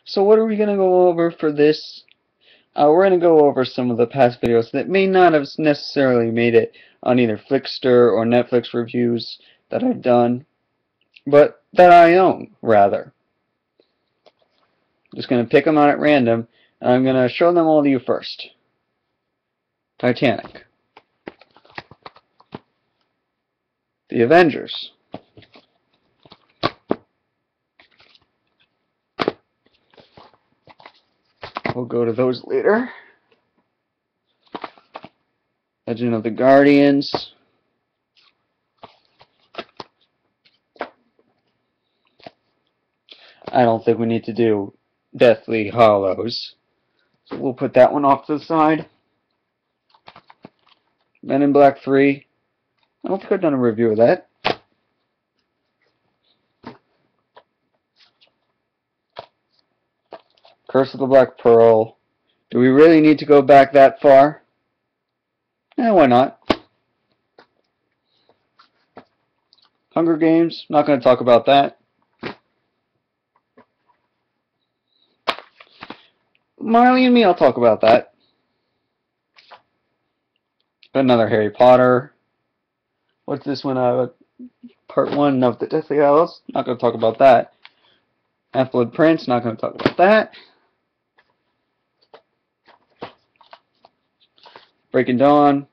So what are we going to go over for this? We're going to go over some of the past videos that may not have necessarily made it on either Flickster or Netflix reviews that I've done, but that I own, rather. Just going to pick them out at random, and I'm going to show them all to you first. Titanic. The Avengers. We'll go to those later. Legend of the Guardians. I don't think we need to do Deathly Hallows, so we'll put that one off to the side. Men in Black 3. I don't think I've done a review of that. Curse of the Black Pearl. Do we really need to go back that far? Why not? Hunger Games. Not going to talk about that. Marley and Me, I'll talk about that. Another Harry Potter. What's this one? Part 1 of the Deathly Hallows. Not going to talk about that. Half-Blood Prince. Not going to talk about that. Breaking Dawn.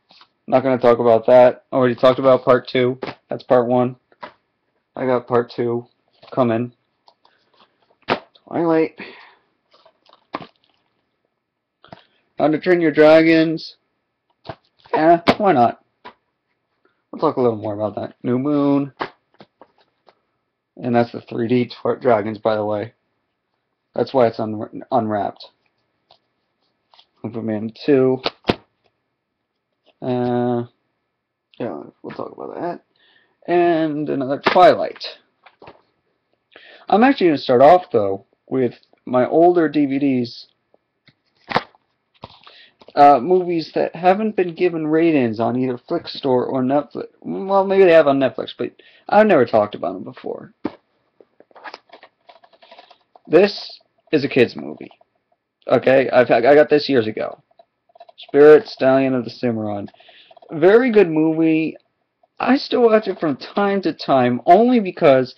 Not going to talk about that. Already talked about Part 2. That's Part 1. I got Part 2 coming. Twilight. How to Train Your Dragons. Why not? We'll talk a little more about that. New Moon. And that's the 3D dragons, by the way. That's why it's unwrapped. Superman 2. Yeah, we'll talk about that. And another Twilight. I'm actually going to start off, though, with my older DVDs. Movies that haven't been given ratings on either Flickstore or Netflix. Well, maybe they have on Netflix, but I've never talked about them before. This is a kids movie. Okay, I got this years ago. Spirit, Stallion of the Cimarron. Very good movie. I still watch it from time to time, only because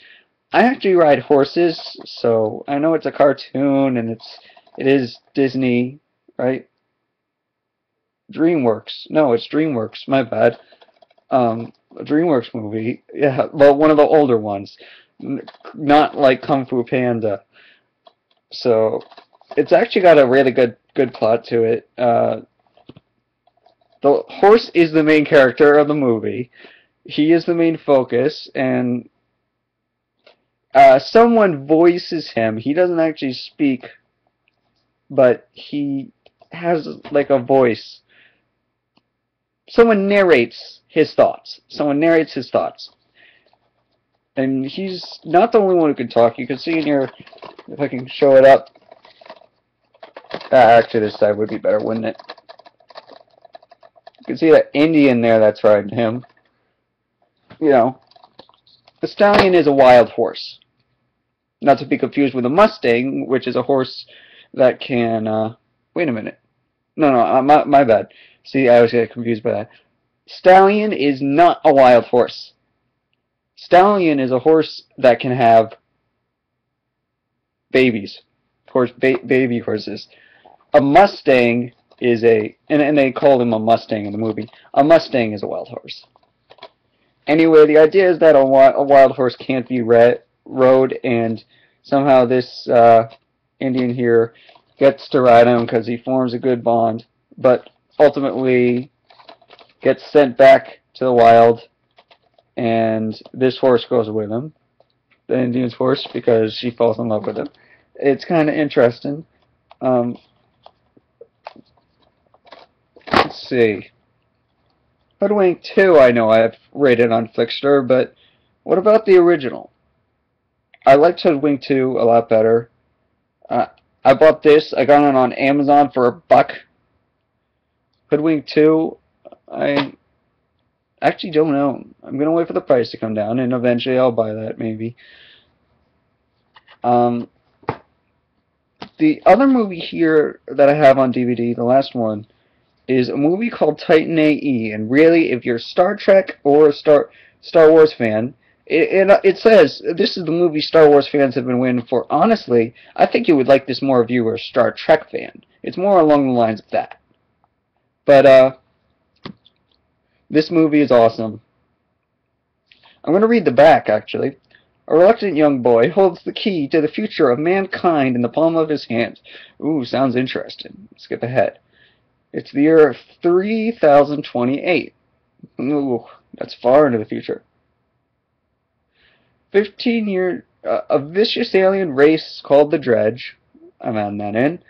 I actually ride horses, so I know it's a cartoon and it is Disney, right? DreamWorks. No, it's DreamWorks. My bad. A DreamWorks movie. Yeah, well, one of the older ones. Not like Kung Fu Panda. So, it's actually got a really good plot to it. The horse is the main character of the movie. He is the main focus, and someone voices him. He doesn't actually speak, but he has like a voice. Someone narrates his thoughts. And he's not the only one who can talk. You can see in here, if I can show it up. Actually, this side would be better, wouldn't it? You can see that Indian there that's riding him. You know, the Stallion is a wild horse. Not to be confused with a Mustang, which is a horse that can, wait a minute. No, my bad. See, I always get confused by that. Stallion is not a wild horse. Stallion is a horse that can have babies. Baby horses. A Mustang is and they called him a Mustang in the movie. A Mustang is a wild horse. Anyway, the idea is that a wild horse can't be rode, and somehow this Indian here gets to ride him because he forms a good bond, but ultimately gets sent back to the wild, and this horse goes with him, the Indian's horse, because she falls in love with him. It's kind of interesting. Let's see. Hoodwink 2 I know I've rated on Flickster, but what about the original? I liked Hoodwink 2 a lot better. I bought this. I got it on Amazon for $1. Hoodwink 2, I actually don't know. I'm going to wait for the price to come down, and eventually I'll buy that, maybe. The other movie here that I have on DVD, the last one, is a movie called Titan AE. And really, if you're a Star Trek or a Star Wars fan, it says this is the movie Star Wars fans have been waiting for. Honestly, I think you would like this more if you were a Star Trek fan. It's more along the lines of that. But this movie is awesome. I'm going to read the back, actually. A reluctant young boy holds the key to the future of mankind in the palm of his hand. Ooh, sounds interesting. Skip ahead. It's the year 3028. Ooh, that's far into the future. 15 years, a vicious alien race called the Dredge. I'm adding that in.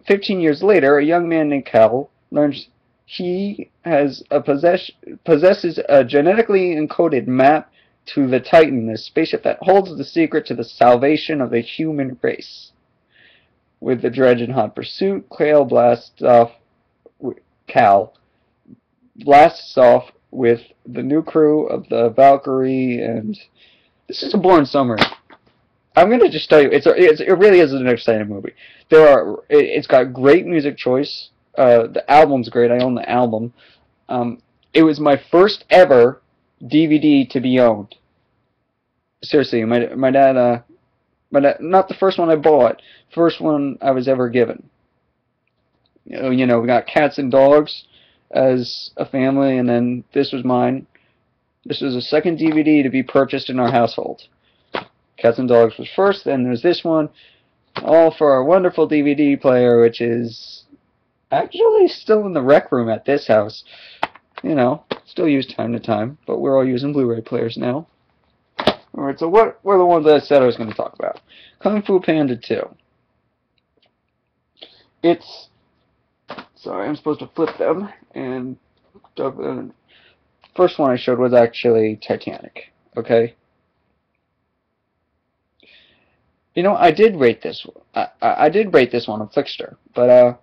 15 years later, a young man named Cal learns he possesses a genetically encoded map to the Titan, a spaceship that holds the secret to the salvation of the human race. With the Dredge in hot pursuit, Cal blasts off with the new crew of the Valkyrie, and this is a boring summary. I'm gonna just tell you, it really is an exciting movie. It's got great music choice. The album's great. I own the album. It was my first ever DVD to be owned. Seriously, my dad, not the first one I bought, first one I was ever given. We got cats and dogs as a family, and then this was mine. This was the second DVD to be purchased in our household. Cats and Dogs was first, then there's this one, all for our wonderful DVD player, which is actually still in the rec room at this house. Still used time to time, but we're all using Blu-ray players now. Alright, so what were the ones that I said I was going to talk about? Kung Fu Panda 2. Sorry, I'm supposed to flip them, and the first one I showed was actually Titanic, okay? I did rate this one. I did rate this one on Flickster, but I'll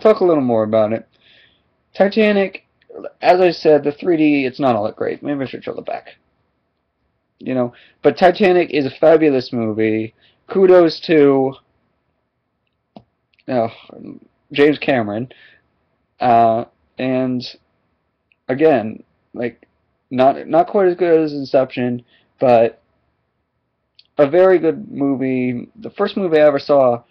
talk a little more about it. Titanic, as I said, the 3D, it's not all that great. Maybe I should show the back. But Titanic is a fabulous movie. Kudos to James Cameron. And again, not quite as good as Inception, but a very good movie. The first movie I ever saw,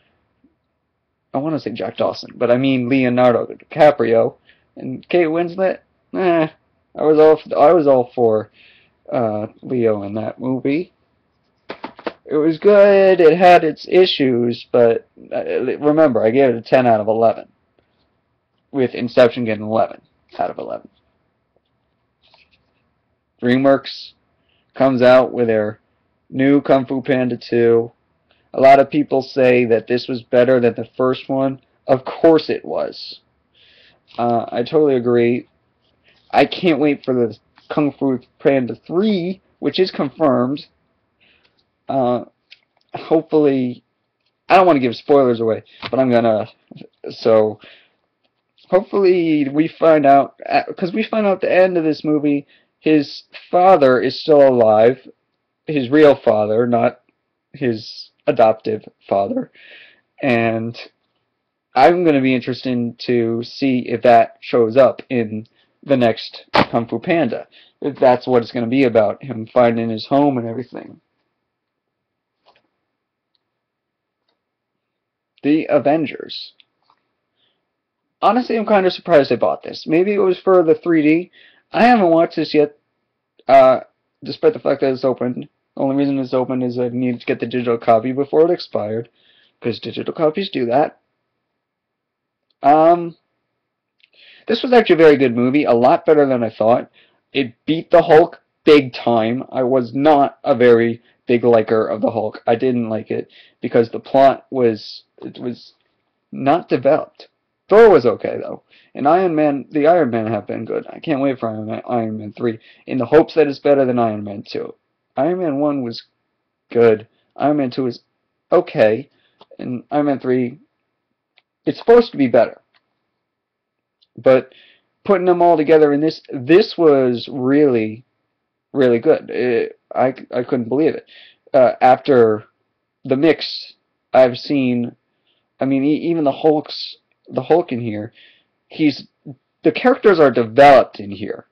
I want to say Jack Dawson, but I mean Leonardo DiCaprio and Kate Winslet. I was all for Leo in that movie. It was good. It had its issues, but remember, I gave it a 10 out of 11, with Inception getting 11 out of 11. DreamWorks comes out with their new Kung Fu Panda 2. A lot of people say that this was better than the first one. Of course it was. I totally agree. I can't wait for the Kung Fu Panda 3, which is confirmed. Hopefully, I don't want to give spoilers away, but I'm gonna. So, hopefully we find out, because we find out at the end of this movie, his father is still alive. His real father, not his adoptive father. And I'm going to be interested to see if that shows up in the next Kung Fu Panda. If that's what it's going to be about, him finding his home and everything. The Avengers. Honestly, I'm kind of surprised I bought this. Maybe it was for the 3D. I haven't watched this yet, despite the fact that it's open. The only reason it's open is I needed to get the digital copy before it expired, because digital copies do that. This was actually a very good movie, a lot better than I thought. It beat the Hulk big time. I was not a very big liker of the Hulk. I didn't like it because the plot was not developed. Thor was okay though, and the Iron Man have been good. I can't wait for Iron Man 3 in the hopes that it's better than Iron Man 2. Iron Man 1 was good. Iron Man 2 is okay. And Iron Man 3, it's supposed to be better. But putting them all together in this was really, really good. I couldn't believe it. After the mix I've seen. I mean, even the Hulk in here. The characters are developed in here.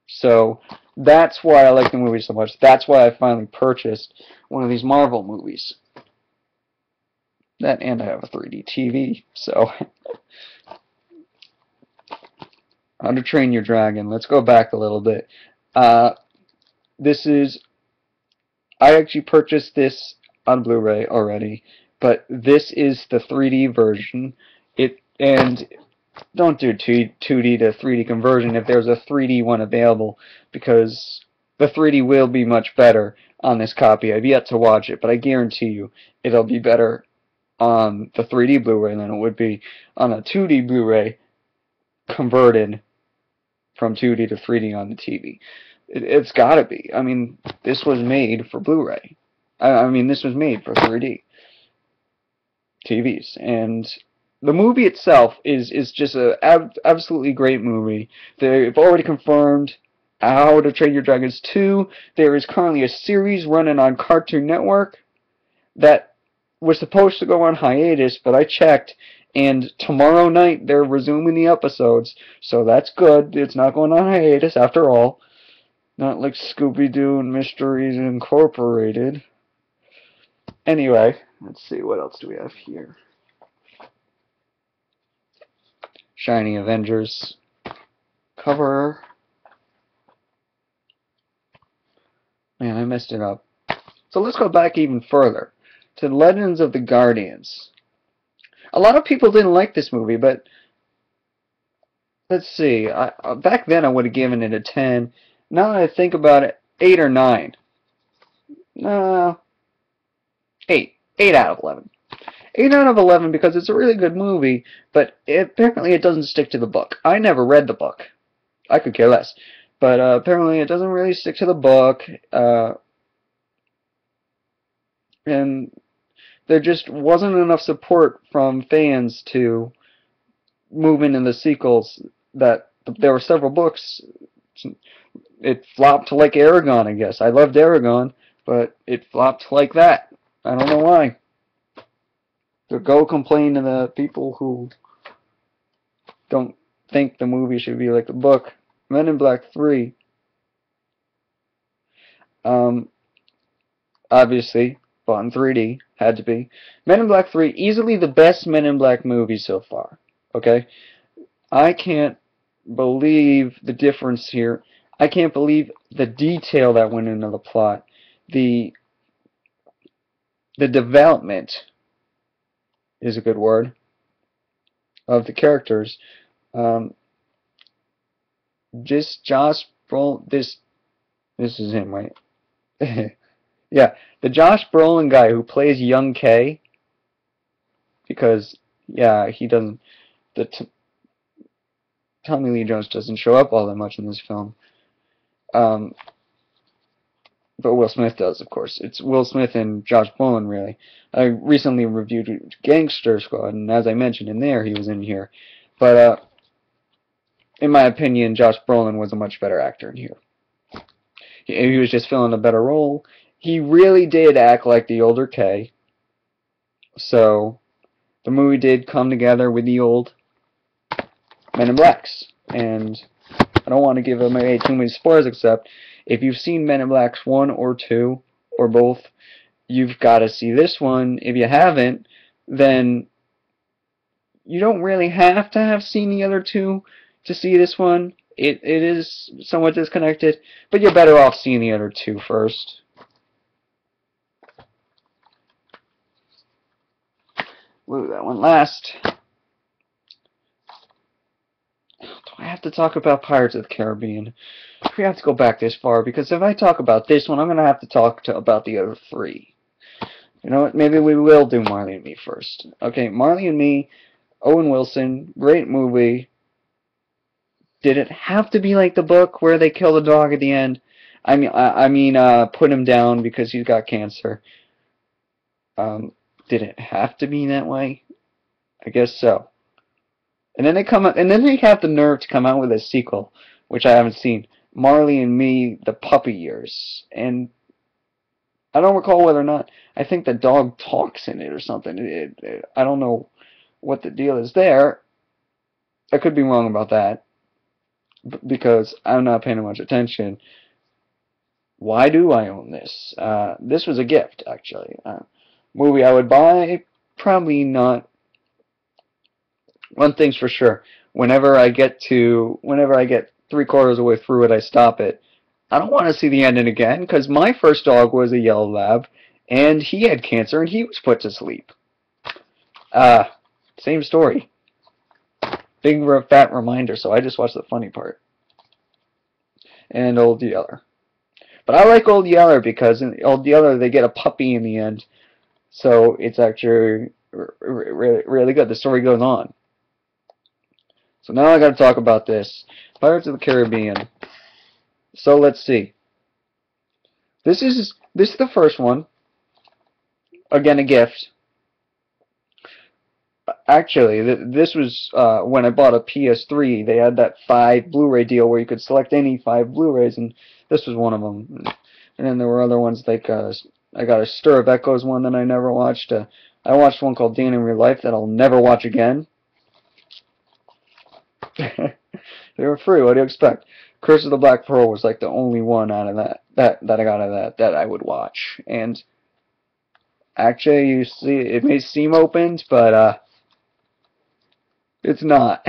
So that's why I like the movie so much. That's why I finally purchased one of these Marvel movies. That, and I have a 3D TV. So How to Train Your Dragon. Let's go back a little bit. This is, I actually purchased this on Blu-ray already, but this is the 3D version. And don't do 2D to 3D conversion if there's a 3D one available, because the 3D will be much better on this copy. I've yet to watch it, but I guarantee you it'll be better on the 3D Blu-ray than it would be on a 2D Blu-ray converted from 2D to 3D on the TV. It's gotta be. I mean, this was made for Blu-ray. I mean, this was made for 3D TVs. And the movie itself is just an absolutely great movie. They've already confirmed How to Train Your Dragons 2. There is currently a series running on Cartoon Network that was supposed to go on hiatus, but I checked, and tomorrow night they're resuming the episodes, so that's good. It's not going on hiatus after all. Not like Scooby-Doo and Mysteries Incorporated. Anyway, let's see, what else do we have here? Shiny Avengers cover. Man, I messed it up. So let's go back even further to Legends of the Guardians. A lot of people didn't like this movie, but let's see. Back then I would have given it a 10. Now that I think about it, 8 or 9. 8. 8 out of 11. 8 out of 11 because it's a really good movie, but apparently it doesn't stick to the book. I never read the book. I could care less. But apparently it doesn't really stick to the book. And there just wasn't enough support from fans to move into the sequels. That there were several books. It flopped like Aragon, I guess. I loved Aragon, but it flopped like that. I don't know why. So go complain to the people who don't think the movie should be like the book. Men in Black 3. Obviously, bought in 3D. Had to be. Men in Black 3, easily the best Men in Black movie so far. Okay? I can't believe the difference here. I can't believe the detail that went into the plot. The development is a good word of the characters. Just Josh Brolin. This is him, right? Yeah, the Josh Brolin guy who plays Young K. Because yeah, he doesn't. Tommy Lee Jones doesn't show up all that much in this film. But Will Smith does, of course. It's Will Smith and Josh Brolin, really. I recently reviewed Gangster Squad, and as I mentioned in there, he was in here. But in my opinion, Josh Brolin was a much better actor in here. He was just filling a better role. He really did act like the older K. So the movie did come together with the old Men in Blacks. And I don't want to give away too many spoilers, except if you've seen Men in Blacks 1 or 2, or both, you've got to see this one. If you haven't, then you don't really have to have seen the other two to see this one. It is somewhat disconnected, but you're better off seeing the other two first. We'll do that one last. Do I have to talk about Pirates of the Caribbean? We have to go back this far, because if I talk about this one, I'm going to have to talk about the other three. You know what? Maybe we will do Marley and Me first. Okay, Marley and Me, Owen Wilson, great movie. Did it have to be like the book where they kill the dog at the end? I mean, put him down because he's got cancer. Did it have to be that way? I guess so. And then they have the nerve to come out with a sequel, which I haven't seen. Marley and Me, The Puppy Years. And I don't recall whether or not, I think the dog talks in it or something. I don't know what the deal is there. I could be wrong about that because I'm not paying much attention. Why do I own this? This was a gift, actually. Movie I would buy? Probably not. One thing's for sure. Whenever I get three-quarters of the way through it, I stop it. I don't want to see the ending again, because my first dog was a yellow lab, and he had cancer, and he was put to sleep. Same story. Big fat reminder, so I just watched the funny part. And Old Yeller. But I like Old Yeller because in Old Yeller they get a puppy in the end, so it's actually really good. The story goes on. So now I got to talk about this. Pirates of the Caribbean. So let's see. This is the first one. Again, a gift. Actually, this was when I bought a PS3. They had that 5 Blu-ray deal where you could select any 5 Blu-rays, and this was one of them. And then there were other ones like I got a Stir of Echoes one that I never watched. I watched one called Dan in Real Life that I'll never watch again. They were free. What do you expect? Curse of the Black Pearl was like the only one out of that I got out of that I would watch. And actually, you see, it may seem opened, but it's not.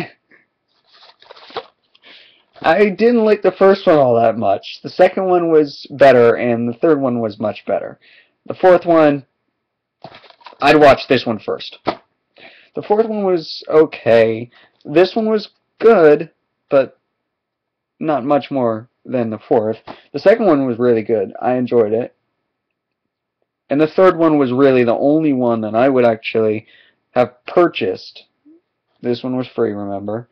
I didn't like the first one all that much. The second one was better, and the third one was much better. The fourth one, I'd watch this one first. The fourth one was okay. This one was good, but not much more than the fourth. The second one was really good. I enjoyed it. And the third one was really the only one that I would actually have purchased. This one was free, remember,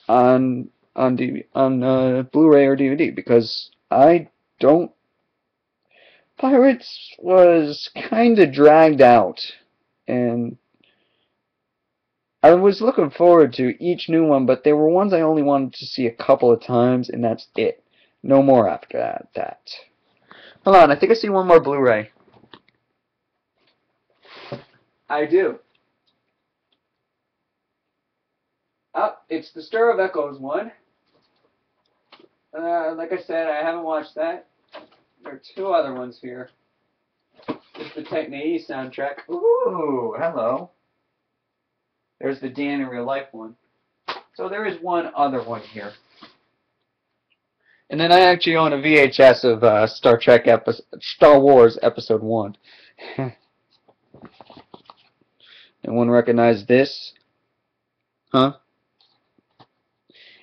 on Blu-ray or DVD, because I don't. Pirates was kind of dragged out, and I was looking forward to each new one, but there were ones I only wanted to see a couple of times, and that's it. No more after that. Hold on, I think I see one more Blu-ray. I do. Oh, it's the Stir of Echoes one. Like I said, I haven't watched that. There are two other ones here. It's the Titanic soundtrack. Ooh, hello. There's the Dan in Real Life one. So there is one other one here. And then I actually own a VHS of Star Wars Episode 1. Anyone recognize this? Huh?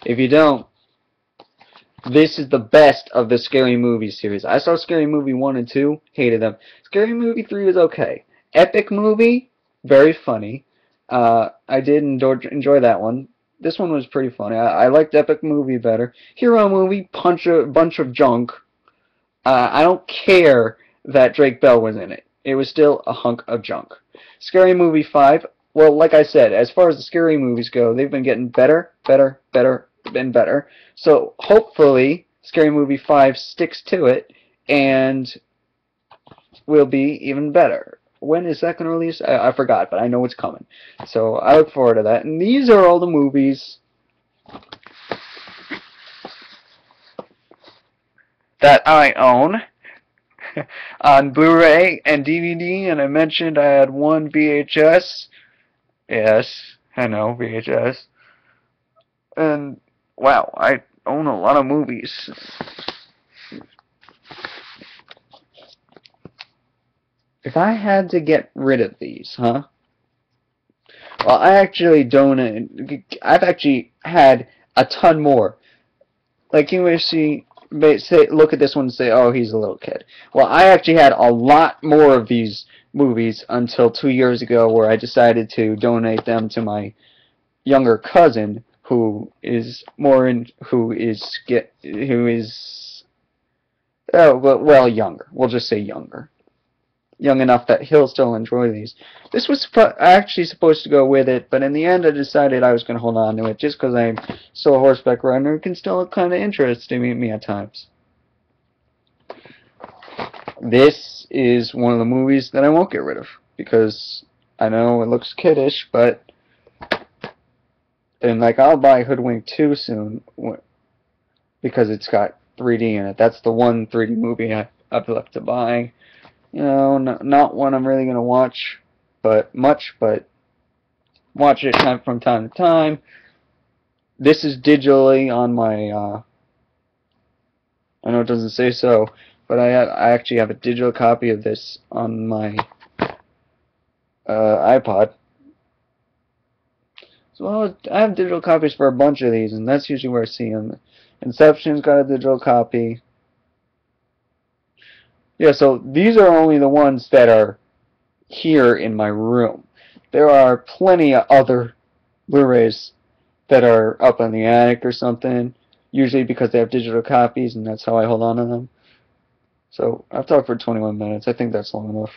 If you don't, this is the best of the Scary Movie series. I saw Scary Movie 1 and 2, hated them. Scary Movie 3 was okay. Epic Movie, very funny. I did enjoy that one. This one was pretty funny. I liked Epic Movie better. Hero Movie, bunch of junk. I don't care that Drake Bell was in it. It was still a hunk of junk. Scary Movie 5, well, like I said, as far as the scary movies go, they've been getting better, and better. So hopefully Scary Movie 5 sticks to it and will be even better. When is that going to release? I forgot, but I know it's coming. So I look forward to that. And these are all the movies that I own on Blu-ray and DVD. And I mentioned I had one VHS. Yes, I know, VHS. And wow, I own a lot of movies. If I had to get rid of these, huh? Well, I actually don't. I've actually had a ton more. Like you may see, look at this one and say, "Oh, he's a little kid." Well, I actually had a lot more of these movies until 2 years ago, where I decided to donate them to my younger cousin, who is well, younger. We'll just say younger. Young enough that he'll still enjoy these. This was actually supposed to go with it, but in the end I decided I was going to hold on to it just because I'm so a horseback rider. It can still kind of interest me at times. this is one of the movies that I won't get rid of, because I know it looks kiddish, but and like I'll buy Hoodwink 2 soon because it's got 3D in it. That's the one 3D movie I've left to buy. You know, not one I'm really gonna watch, but watch it from time to time. This is digitally on my. I know it doesn't say so, but I actually have a digital copy of this on my iPod. So I have digital copies for a bunch of these, and that's usually where I see them. Inception's got a digital copy. Yeah, so these are only the ones that are here in my room. There are plenty of other Blu-rays that are up in the attic or something, usually because they have digital copies, and that's how I hold on to them. So I've talked for 21 minutes. I think that's long enough.